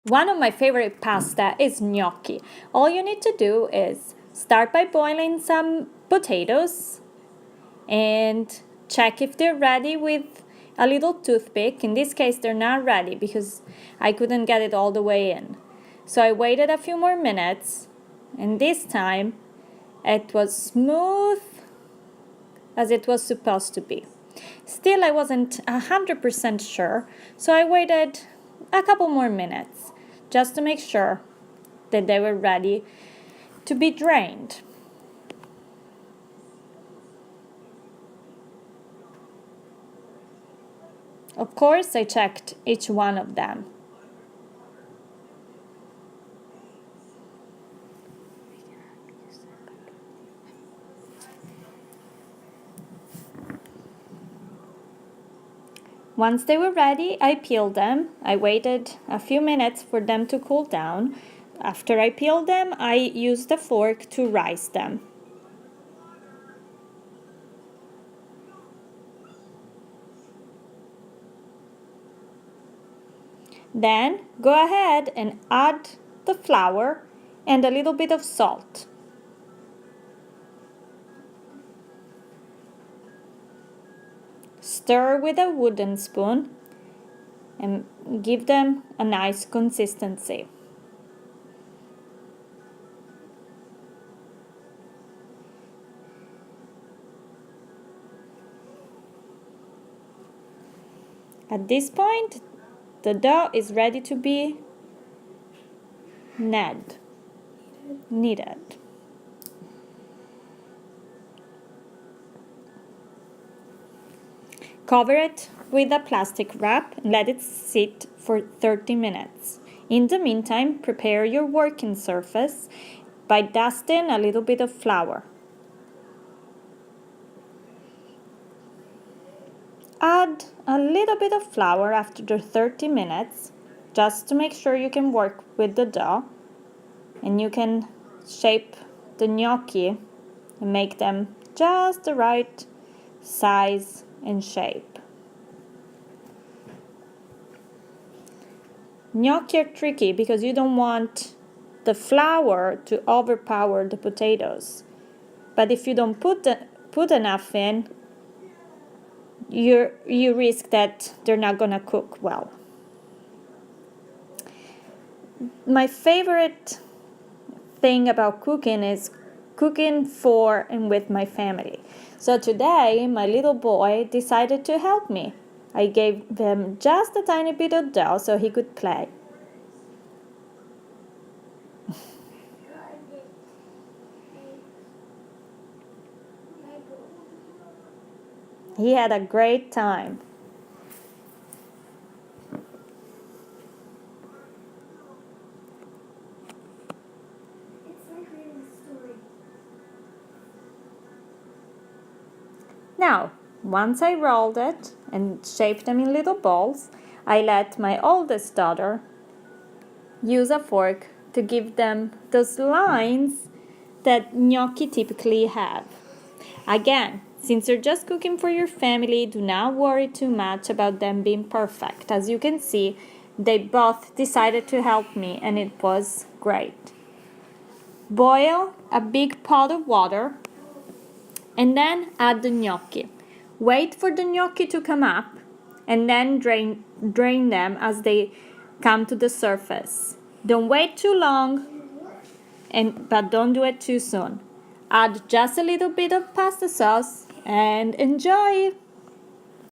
One of my favorite pasta is gnocchi. All you need to do is start by boiling some potatoes and check if they're ready with a little toothpick. In this case, they're not ready because I couldn't get it all the way in. So I waited a few more minutes, and this time it was smooth as it was supposed to be. Still, I wasn't 100% sure, so I waited a couple more minutes just to make sure that they were ready to be drained. Of course, I checked each one of them. Once they were ready, I peeled them. I waited a few minutes for them to cool down. After I peeled them, I used a fork to rice them. Then go ahead and add the flour and a little bit of salt. Stir with a wooden spoon and give them a nice consistency. At this point, the dough is ready to be kneaded. Cover it with a plastic wrap and let it sit for 30 minutes. In the meantime, prepare your working surface by dusting a little bit of flour. Add a little bit of flour after the 30 minutes just to make sure you can work with the dough, and you can shape the gnocchi and make them just the right size and shape. Gnocchi are tricky because you don't want the flour to overpower the potatoes. But if you don't put enough in, you risk that they're not gonna cook well. My favorite thing about cooking is cooking for and with my family. So today, my little boy decided to help me. I gave him just a tiny bit of dough so he could play. He had a great time. Now, once I rolled it and shaped them in little balls, I let my oldest daughter use a fork to give them those lines that gnocchi typically have. Again, since you're just cooking for your family, do not worry too much about them being perfect. As you can see, they both decided to help me, and it was great. Boil a big pot of water and then add the gnocchi. Wait for the gnocchi to come up and then drain them as they come to the surface. Don't wait too long, but don't do it too soon. Add just a little bit of pasta sauce and enjoy!